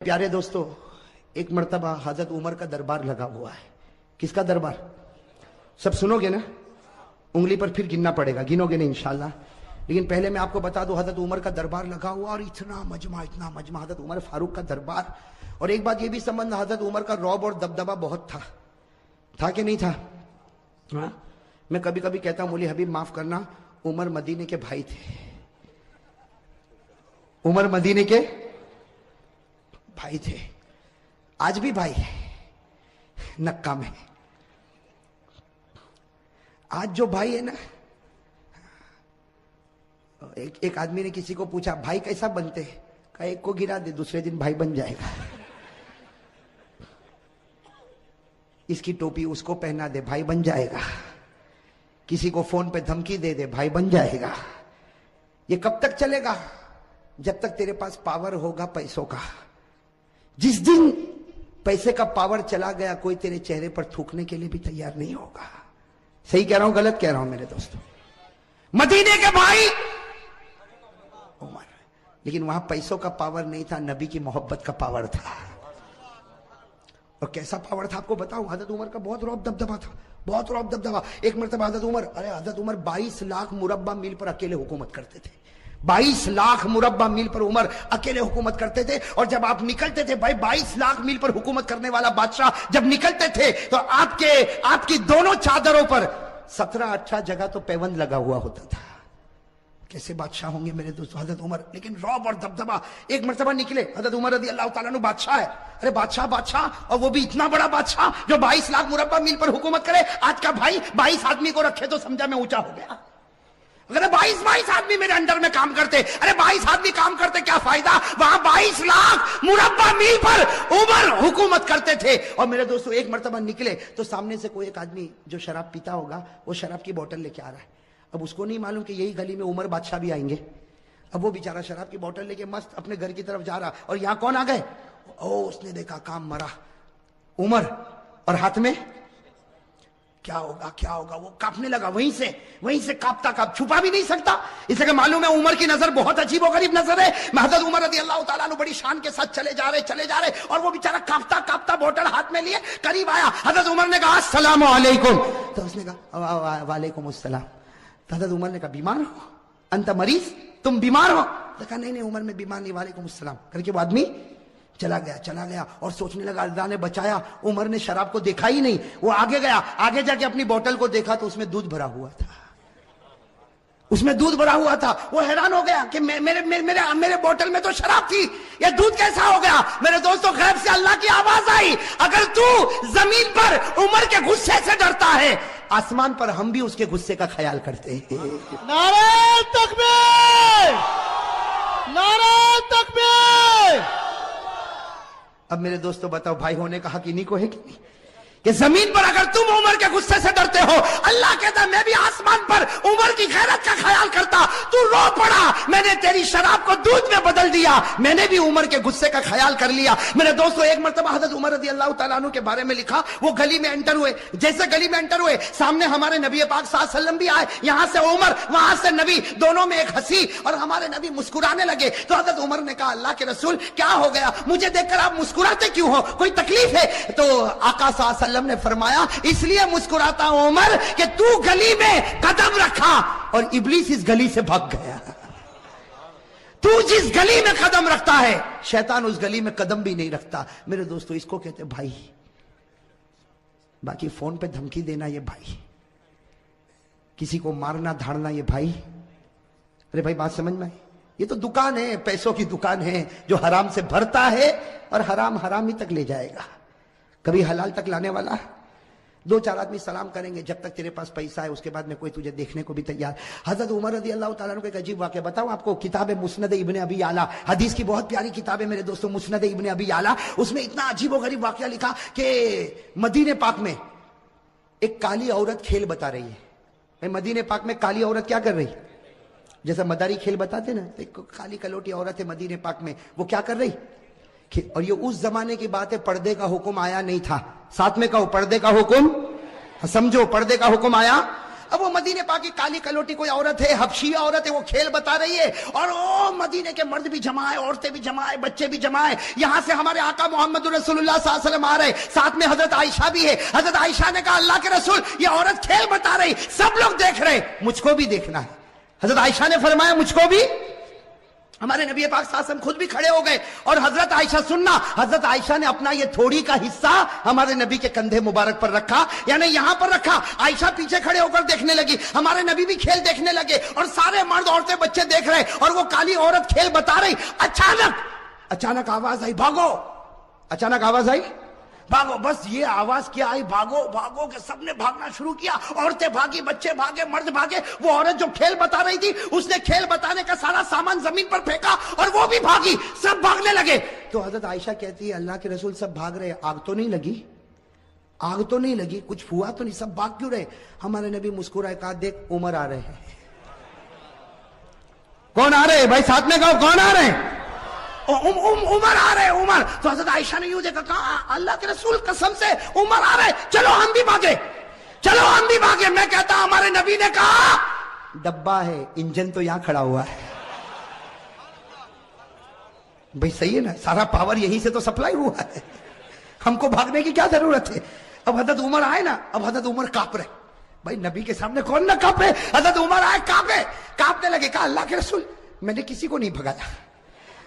प्यारे दोस्तों, एक मर्तबा हजरत उमर का दरबार लगा हुआ है। किसका दरबार? सब सुनोगे ना? उंगली पर फिर गिनना पड़ेगा, गिनोगे नहीं इंशाल्लाह। लेकिन पहले मैं आपको बता दूं, हजरत उमर का दरबार लगा हुआ और इतना मजमा हजरत उमर फारूक का दरबार। और एक बात ये भी समझना, हजरत उमर का रौब और दबदबा बहुत था कि नहीं था? हाँ, मैं कभी कभी कहता हूं, मौली हबीब माफ करना, उमर मदीने के भाई थे। उमर मदीने के भाई थे, आज भी भाई है, नक्का में। आज जो भाई है ना, एक आदमी ने किसी को पूछा, भाई कैसा बनते हैं? कहा, एक को गिरा दे, दूसरे दिन भाई बन जाएगा। इसकी टोपी उसको पहना दे, भाई बन जाएगा। किसी को फोन पे धमकी दे दे, भाई बन जाएगा। ये कब तक चलेगा? जब तक तेरे पास पावर होगा पैसों का। जिस दिन पैसे का पावर चला गया, कोई तेरे चेहरे पर थूकने के लिए भी तैयार नहीं होगा। सही कह रहा हूं, गलत कह रहा हूं मेरे दोस्तों? मदीने के भाई उमर, लेकिन वहां पैसों का पावर नहीं था, नबी की मोहब्बत का पावर था। और कैसा पावर था आपको बताऊं? हजरत उमर का बहुत रौब दबदबा था, बहुत रौब दबदबा। एक मरतबा हजरत उमर 22 लाख मुरब्बा मील पर अकेले हुकूमत करते थे। 22 लाख मुरब्बा मील पर उमर अकेले हुकूमत करते थे। और जब आप निकलते थे भाई, 22 लाख मील पर हुकूमत करने वाला बादशाह जब निकलते थे, तो आपकी दोनों चादरों पर 17-18 जगह तो पैबंद लगा हुआ होता था। कैसे बादशाह होंगे मेरे दोस्तों हजरत उमर? लेकिन रौब और दबदबा। एक मरतबा निकले, हजरत उमर रज़ी अल्लाह ताला अन्हु बादशाह है। अरे बादशाह, और वो भी इतना बड़ा बादशाह जो 22 लाख मुरब्बा मील पर हुकूमत करे। आज का भाई 22 आदमी को रखे तो समझा मैं ऊंचा हो गया। अगर 22 आदमी मेरे अंडर में काम करते, अरे 22 आदमी काम करते, क्या फायदा? वहां 22 लाख मुरब्बा मील पर उमर हुकूमत करते थे। और मेरे दोस्तों, एक मरतबा निकले तो सामने से कोई एक आदमी जो शराब पीता होगा, वो शराब की बोतल लेके आ रहा है। अब उसको नहीं मालूम कि यही गली में उमर बादशाह भी आएंगे। अब वो बेचारा शराब की बोतल लेके मस्त अपने घर की तरफ जा रहा, और यहां कौन आ गए? ओ, उसने देखा, काम मरा उमर, और हाथ में क्या होगा, वो कांपने लगा। वहीं से कांप छुपा भी नहीं सकता, इसलिए मालूम है उमर की नजर बहुत अजीब और गरीब नजर है। हजरत उमर रज़ी अल्लाह ताला अन्हु बड़ी शान के साथ चले जा रहे, और वो बेचारा कांपता बोतल हाथ में लिए करीब आया। हजरत उमर ने कहा, अस्सलाम वालेकुम। तो उसने कहा, वालेकुम अस्सलाम। तो हजरत उमर ने कहा, बीमार हो? अंत मरीज, तुम बीमार हो? तो कहा, नहीं उमर में बीमार नहीं, वालेकुम अस्सलाम करके वो आदमी चला गया। और सोचने लगा, अल्लाह ने बचाया, उमर ने शराब को देखा ही नहीं। वो आगे गया, आगे जाके अपनी बोतल को देखा तो उसमें दूध भरा हुआ था। वो हैरान हो गया कि मेरे बोतल में तो शराब थी, ये दूध कैसा हो गया? मेरे दोस्तों, गैब से अल्लाह की आवाज आई, अगर तू जमीन पर उमर के गुस्से से डरता है, आसमान पर हम भी उसके गुस्से का ख्याल करते हैं। नारे तकबीर, नारे तकबीर। अब मेरे दोस्तों बताओ, भाई होने का हक इन्हीं को है कि नहीं? कि जमीन पर अगर तुम उमर के गुस्से से डरते हो, अल्लाह कहता मैं भी आसमान पर उमर की गैरत का ख्याल करता। तू रो पड़ा, मैंने तेरी शराब को दूध में बदल दिया, मैंने भी उमर के गुस्से का ख्याल कर लिया। मेरे दोस्तों, एक मरतबा हजरत उमर रज़ी अल्लाह ताला अन्हु के बारे में लिखा, वो गली में एंटर हुए। जैसे गली में एंटर हुए, सामने हमारे नबी पाक सल्लल्लाहु अलैहि वसल्लम भी आए। यहां से उमर, वहां से नबी, दोनों में एक हंसी, और हमारे नबी मुस्कुराने लगे। तो हजरत उमर ने कहा, अल्लाह के रसूल, क्या हो गया? मुझे देखकर आप मुस्कुराते क्यों हो? कोई तकलीफ है? तो आका सल्लल्लाहु अलैहि वसल्लम ने फरमाया, इसलिए मुस्कुराता हूं उमर कि तू गली में कदम रखा और इब्लीस इस गली से भाग गया। तू जिस गली में कदम रखता है, शैतान उस गली में कदम भी नहीं रखता। मेरे दोस्तों, इसको कहते भाई। बाकी फोन पे धमकी देना ये भाई, किसी को मारना धाड़ना ये भाई। अरे भाई, बात समझ में आई? ये तो दुकान है, पैसों की दुकान है, जो हराम से भरता है और हराम ही तक ले जाएगा, कभी हलाल तक लाने वाला। 2-4 आदमी सलाम करेंगे, जब तक तेरे पास पैसा है उसके बाद में कोई तुझे देखने को भी तैयार। हजरत उमर रज़ी अल्लाह ताला अन्हु का एक अजीब वाक़या बताऊं आपको। किताब मुस्नद इब्न अबी आला, हदीस की बहुत प्यारी किताब है मेरे दोस्तों, मुस्नद इब्न अबी आला। उसमें इतना अजीब और गरीब वाक़या लिखा कि मदीने पाक में एक काली औरत खेल बता रही है। मदीने पाक में काली औरत क्या कर रही? जैसा मदारी खेल बताते ना, एक काली कलोटी औरत है मदीने पाक में, वो क्या कर रही? और ये उस जमाने की बात है, पर्दे का हुक्म आया नहीं था। साथ में कहो, पर्दे का हुक्म, समझो, पर्दे का हुक्म आया अब वो मदीने पाक की काली कलोटी कोई औरत है, हबशी औरत है, वो खेल बता रही है और ओ मदीने के मर्द भी जमा है, औरतें भी जमा है, बच्चे भी जमा है। यहां से हमारे आका मोहम्मद रसूलुल्लाह सल्लल्लाहु अलैहि वसल्लम आ रहे, साथ में हजरत आयशा भी है। हजरत आयशा ने कहा अल्लाह के रसूल ये औरत खेल बता रही, सब लोग देख रहे, मुझको भी देखना है। हजरत आयशा ने फरमाया मुझको भी। हमारे नबी पाक सल्लल्लाहु अलैहि वसल्लम खुद भी खड़े हो गए और हजरत आयशा सुनना, हजरत आयशा ने अपना ये थोड़ी का हिस्सा हमारे नबी के कंधे मुबारक पर रखा, यानी यहां पर रखा। आयशा पीछे खड़े होकर देखने लगी, हमारे नबी भी खेल देखने लगे और सारे मर्द औरतें बच्चे देख रहे और वो काली औरत खेल बता रही। अचानक आवाज आई भागो, अचानक आवाज आई भागो। बस ये आवाज क्या आई, भागो भागो के सबने भागना शुरू किया। औरतें भागी, बच्चे भागे, मर्द भागे। वो औरत जो खेल बता रही थी उसने खेल बताने का सारा सामान जमीन पर फेंका और वो भी भागी, सब भागने लगे। तो हजरत आयशा कहती है अल्लाह के रसूल सब भाग रहे, आग तो नहीं लगी, आग तो नहीं लगी, कुछ हुआ तो नहीं, सब भाग क्यों रहे? हमारे नबी मुस्कुराए, कहा देख उमर आ रहे हैं। कौन आ रहे हैं भाई, साथ में कहो कौन आ रहे हैं? उमर आ रहे, उमर। तो हजरत आयशा ने यूं देखा, कहा अल्लाह के रसूल कसम से उमर आ रहे, चलो हम भी भागे, चलो हम भी भागे। मैं कहता हमारे नबी ने कहा डब्बा है, इंजन तो यहां खड़ा हुआ है। भाई सही है ना, सारा पावर यहीं से तो सप्लाई हुआ है, हमको भागने की क्या जरूरत है? अब हजरत उमर आए ना, अब हजरत उमर कांप रहे। भाई नबी के सामने कौन ना कांपे? हजरत उमर आए, कांपने लगे। कहा अल्लाह के रसूल मैंने किसी को नहीं भगाया,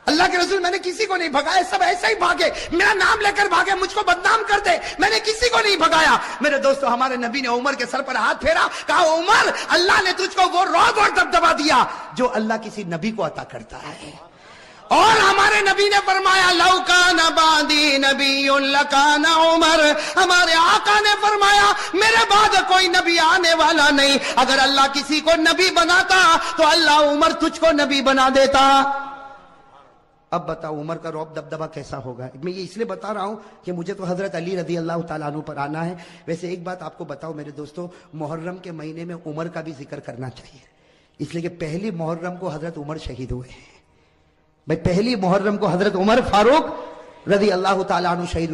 अल्लाह के रसूल मैंने किसी को नहीं भगाया, सब ऐसे ही भागे, मेरा नाम लेकर भागे, मुझको बदनाम कर दे, मैंने किसी को नहीं भगाया। मेरे दोस्तों हमारे नबी ने उमर के सर पर हाथ फेरा, कहा उमर अल्लाह ने तुझको वो रौब और दबदबा दिया जो अल्लाह किसी नबी को अता करता है। और हमारे नबी ने फरमाया लौकाना बादी नबीयुन लकाना उमर, हमारे आका ने फरमाया मेरे बाद कोई नबी आने वाला नहीं, अगर अल्लाह किसी को नबी बनाता तो अल्लाह उमर तुझको नबी बना देता। अब बताओ उमर का रौब दबदबा कैसा होगा? मैं ये इसलिए बता रहा हूं कि मुझे तो हजरत अली रजी अल्लाह तआला अन्हु पर आना है। वैसे एक बात आपको बताओ मेरे दोस्तों, मुहर्रम के महीने में उमर का भी जिक्र करना चाहिए, इसलिए कि पहली मुहर्रम को हजरत उमर शहीद हुए हैं। भाई पहली मुहर्रम को हजरत उमर फारूक रजी अल्लाह तआला अन्हु शहीद हुए।